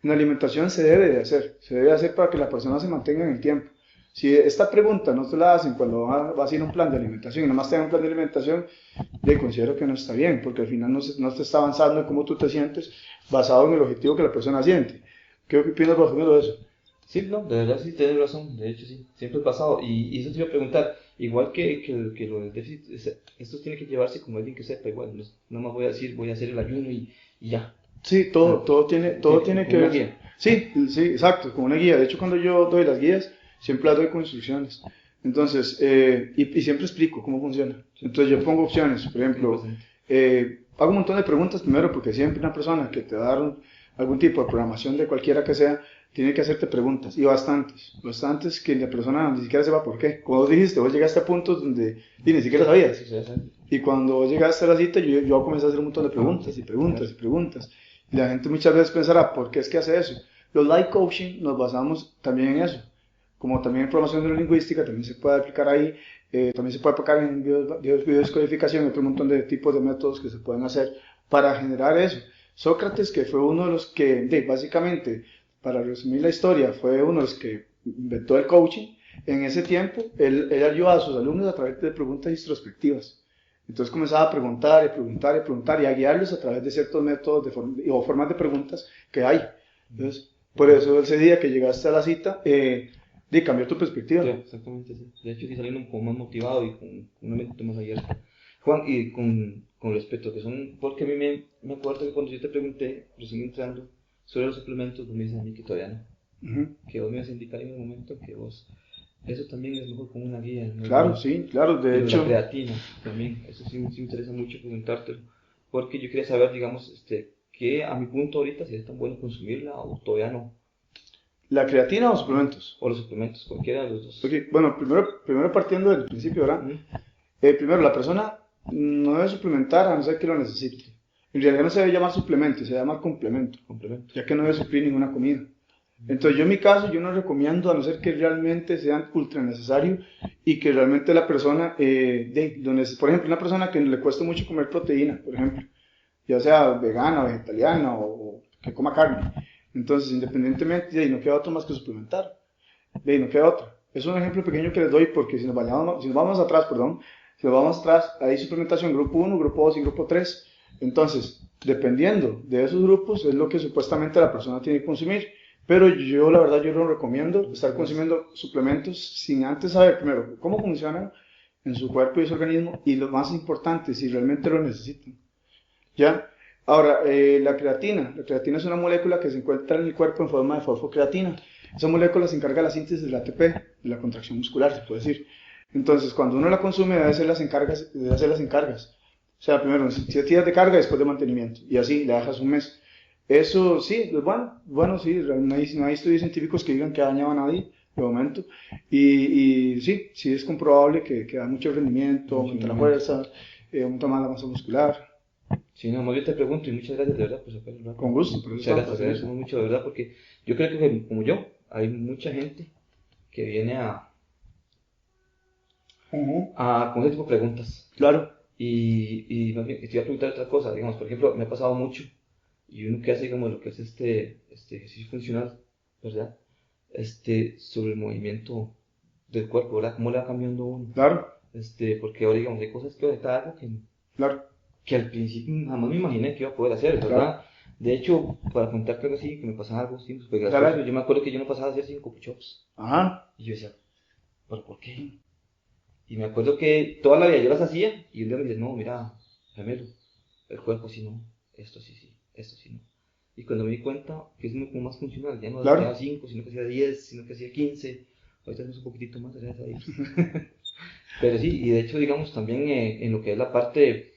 Una alimentación se debe hacer para que la persona se mantenga en el tiempo. Si esta pregunta no te la hacen cuando vas a ir a un plan de alimentación y nada más te dan un plan de alimentación, yo considero que no está bien, porque al final no te está avanzando en cómo tú te sientes basado en el objetivo que la persona siente. ¿Qué opinas vos de eso? Sí, no, de verdad sí tienes razón, de hecho sí, siempre he pasado. Y eso te iba a preguntar, igual que lo del déficit, esto tiene que llevarse como alguien que sepa, igual, no más voy a decir, voy a hacer el ayuno y ya. Sí, todo tiene que ver. Guía. Sí, exacto, como una guía. De hecho, cuando yo doy las guías, siempre las doy con instrucciones. Entonces, y siempre explico cómo funciona. Entonces, yo pongo opciones. Por ejemplo, hago un montón de preguntas primero, porque siempre una persona que te va a dar algún tipo de programación de cualquiera que sea, tiene que hacerte preguntas, y bastantes que la persona ni siquiera sepa por qué. Como vos dijiste, vos llegaste a puntos donde ni siquiera sabías. Y cuando llegaste a la cita, yo comencé a hacer un montón de preguntas y preguntas. Y la gente muchas veces pensará, ¿por qué es que hace eso? Los life coaching nos basamos también en eso. como también en programación neurolingüística, también se puede aplicar ahí, también se puede aplicar en biodescodificación, otro montón de tipos de métodos que se pueden hacer para generar eso. Sócrates, que fue uno de los que, básicamente, para resumir la historia, fue uno de los que inventó el coaching. En ese tiempo, él ayudaba a sus alumnos a través de preguntas introspectivas. Entonces comenzaba a preguntar y preguntar y preguntar y a guiarlos a través de ciertos métodos o formas de preguntas que hay. Entonces, por eso ese día que llegaste a la cita, cambió tu perspectiva. Sí, exactamente, sí. De hecho, sí saliendo un poco más motivado y con una mente más abierta. Juan, y con respecto a que son, porque a mí me acuerdo que cuando yo te pregunté, recién entrando, sobre los suplementos, tú me dices a mí que todavía no. Que vos me vas a indicar en el momento que vos, eso también es mejor como una guía, ¿no? Claro, sí, claro, de hecho. La creatina también, eso sí me interesa mucho preguntártelo, porque yo quería saber, digamos, que a mi punto ahorita si es tan bueno consumirla o todavía no. ¿La creatina o suplementos? O los suplementos, cualquiera de los dos. Okay, bueno, primero partiendo del principio, ¿verdad? Primero, la persona no debe suplementar a no ser que lo necesite. En realidad no se debe llamar suplemento, se debe llamar complemento, ya que no debe suplir ninguna comida. Entonces yo en mi caso, yo no recomiendo a no ser que realmente sea ultra necesario y que realmente la persona, por ejemplo, una persona que le cuesta mucho comer proteína, por ejemplo, ya sea vegana, vegetariana o que coma carne. Entonces, independientemente, no queda otro más que suplementar. No queda otro. Es un ejemplo pequeño que les doy porque si nos vamos atrás, hay suplementación grupo 1, grupo 2 y grupo 3. Entonces, dependiendo de esos grupos, es lo que supuestamente la persona tiene que consumir. Pero yo, la verdad, yo no recomiendo estar consumiendo suplementos sin antes saber primero cómo funcionan en su cuerpo y su organismo y lo más importante, si realmente lo necesitan. ¿Ya? Ahora, la creatina es una molécula que se encuentra en el cuerpo en forma de fosfocreatina. Esa molécula se encarga de la síntesis del ATP, de la contracción muscular, se puede decir. Entonces, cuando uno la consume, debe hacer las encargas. O sea, primero 7 días de carga después de mantenimiento, y así, le dejas un mes. Eso sí, es bueno, sí, no hay estudios científicos que digan que ha dañado a nadie, de momento. Y sí es comprobable que da mucho rendimiento, aumenta la fuerza, aumenta más la masa muscular. Sí, no, más yo te pregunto y muchas gracias de verdad por sacar el rato. Con gusto. Muchas gracias, agradecemos mucho de verdad porque yo creo que como yo, hay mucha gente que viene con ese tipo de preguntas. Claro. Y más bien, te iba a preguntar otra cosa, digamos, por ejemplo, me ha pasado mucho y uno que hace, digamos, lo que es este ejercicio funcional, ¿verdad? Sobre el movimiento del cuerpo, ¿verdad? ¿Cómo le va cambiando uno? Claro. Porque ahora, digamos, hay cosas que ahorita hago que al principio jamás me imaginé que iba a poder hacer, ¿verdad? Claro. De hecho, para contarte algo así, que me pasaba algo así, pues, gracioso, yo me acuerdo que yo no pasaba a hacer 5 push-ups. Ajá. Y yo decía, ¿pero por qué? Y me acuerdo que toda la vida yo las hacía, y un día me dice, no, mira, gemelo, el cuerpo sí no, esto sí no. Y cuando me di cuenta que es como más funcional, ya no hacía 5, sino que hacía 10, sino que hacía 15, ahorita hacemos un poquitito más, gracias a Dios. Pero sí, y de hecho, digamos, también en lo que es la parte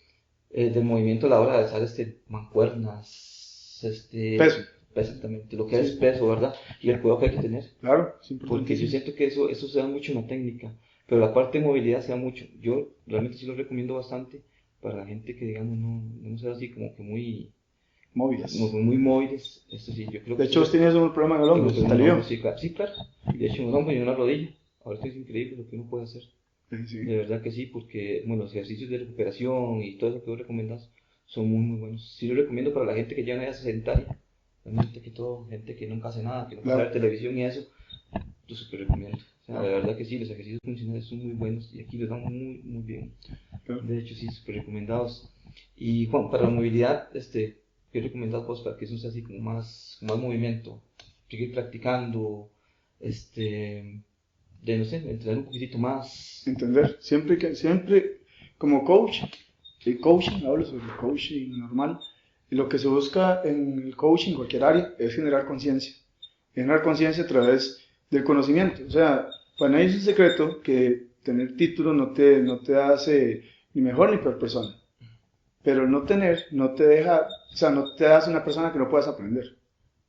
del movimiento a la hora de hacer mancuernas, peso. Exactamente, lo que es peso, ¿verdad? Y el cuidado que hay que tener. Claro, porque yo siento que eso se da mucho en la técnica, pero la parte de movilidad se da mucho. Yo realmente sí lo recomiendo bastante para la gente que, digamos, no sea así como que muy móviles. Muy móviles, eso sí, yo creo que... De hecho, vos tenías un problema en el hombro, ¿se salió? Sí, claro. De hecho, en el hombro y en una rodilla. Ahora es increíble lo que uno puede hacer. Sí. De verdad que sí, porque bueno, los ejercicios de recuperación y todo eso que vos recomendás son muy buenos. Sí lo recomiendo para la gente que ya no es sedentaria, realmente gente que nunca hace nada, que no puede ver televisión y eso, yo súper recomiendo. O sea, de verdad que sí, los ejercicios funcionales son muy buenos y aquí los dan muy bien. De hecho, sí, súper recomendados. Y Juan, para la movilidad, ¿qué recomendás vos para que eso sea así como más movimiento? Seguir practicando, de, no sé, entrenar un poquitito más. Entender, siempre como coach, el coaching, hablo sobre el coaching normal, y lo que se busca en el coaching, en cualquier área, es generar conciencia a través del conocimiento. O sea, para nadie es un secreto que tener título no te hace ni mejor ni peor persona, pero el no tener no te deja, o sea, no te hace una persona que no puedas aprender.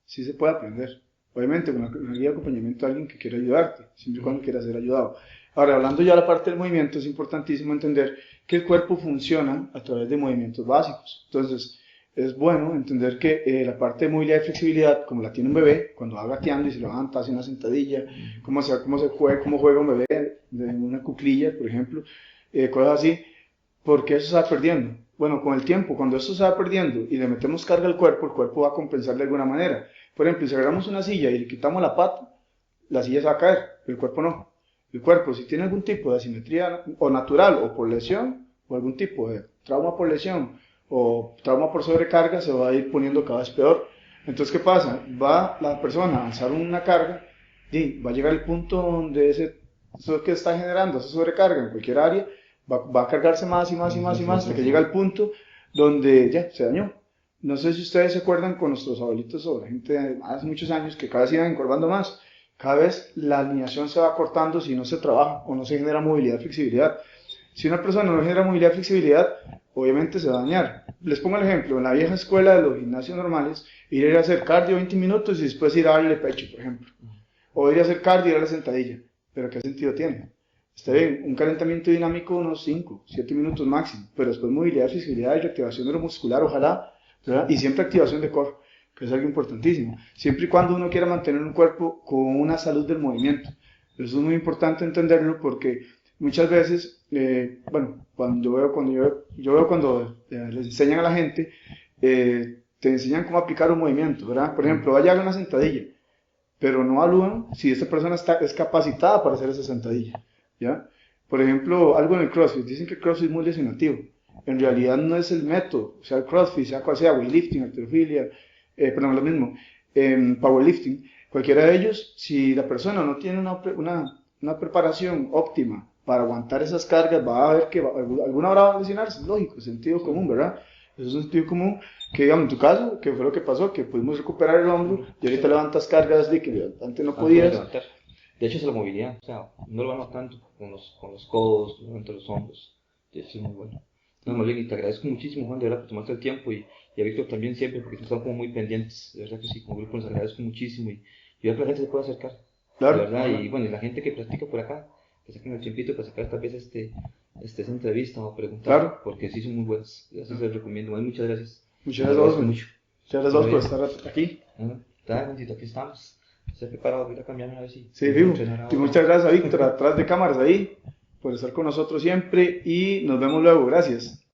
Sí se puede aprender. Obviamente, con una guía de acompañamiento a alguien que quiera ayudarte, siempre y cuando quieras ser ayudado. Ahora, hablando ya de la parte del movimiento, es importantísimo entender que el cuerpo funciona a través de movimientos básicos. Entonces, es bueno entender que la parte de movilidad y flexibilidad, como la tiene un bebé, cuando va gateando y se levanta, hace una sentadilla, cómo juega un bebé de una cuclilla, por ejemplo, cosas así, porque eso se va perdiendo. Bueno, con el tiempo, cuando eso se va perdiendo y le metemos carga al cuerpo, el cuerpo va a compensar de alguna manera. Por ejemplo, si agarramos una silla y le quitamos la pata, la silla se va a caer, el cuerpo no. El cuerpo, si tiene algún tipo de asimetría o natural o por lesión, o algún tipo de trauma por lesión o trauma por sobrecarga, se va a ir poniendo cada vez peor. Entonces, ¿qué pasa? Va la persona a alzar una carga y va a llegar el punto donde eso que está generando, esa sobrecarga en cualquier área, va a cargarse más y más y más y más hasta que llega al punto donde ya se dañó. No sé si ustedes se acuerdan con nuestros abuelitos o la gente de hace muchos años que cada vez iban encorvando más. Cada vez la alineación se va cortando si no se trabaja o no se genera movilidad y flexibilidad. Si una persona no genera movilidad y flexibilidad, obviamente se va a dañar. Les pongo el ejemplo, en la vieja escuela de los gimnasios normales, ir a hacer cardio 20 minutos y después ir a darle pecho, por ejemplo. O ir a hacer cardio y ir a la sentadilla. Pero ¿qué sentido tiene? Está bien, un calentamiento dinámico unos 5, 7 minutos máximo, pero después movilidad, flexibilidad y reactivación neuromuscular, ojalá, ¿verdad? Y siempre activación de core, que es algo importantísimo, siempre y cuando uno quiera mantener un cuerpo con una salud del movimiento. Eso es muy importante entenderlo porque muchas veces, cuando les enseñan a la gente, te enseñan cómo aplicar un movimiento, ¿verdad? Por ejemplo, vaya a hacer una sentadilla, pero no evalúan si esta persona es capacitada para hacer esa sentadilla, ¿ya? Por ejemplo, algo en el CrossFit, dicen que el CrossFit es muy lesionativo. En realidad no es el método, sea el CrossFit, sea cual sea, weightlifting, halterofilia, lo mismo, powerlifting, cualquiera de ellos, si la persona no tiene una preparación óptima para aguantar esas cargas, va a ver que alguna hora va a lesionarse, es lógico, sentido común, ¿verdad? Eso es un sentido común que, digamos, en tu caso, que fue lo que pasó, que pudimos recuperar el hombro y ahorita levantas cargas de que antes no podías. De hecho, es la movilidad, o sea, no lo van tanto con los codos, entre los hombros. De hecho, es muy bueno. No, muy bien, y te agradezco muchísimo, Juan, de verdad, por tomarte el tiempo y a Víctor también siempre, porque están como muy pendientes. De verdad que sí, como grupo les agradezco muchísimo y ver que la gente se puede acercar. Claro. De verdad, y bueno, y la gente que practica por acá, que saquen el tiempito para sacar tal vez esta entrevista o preguntar, claro, porque sí son muy buenas. Así se les recomiendo. Muchas gracias. Muchas gracias, mucho. Muchas gracias por estar aquí. Aquí estamos. Se ha preparado para cambiarme a ver si. Sí, vivo. Y muchas gracias a Víctor, atrás de cámaras ahí, por estar con nosotros siempre y nos vemos luego. Gracias.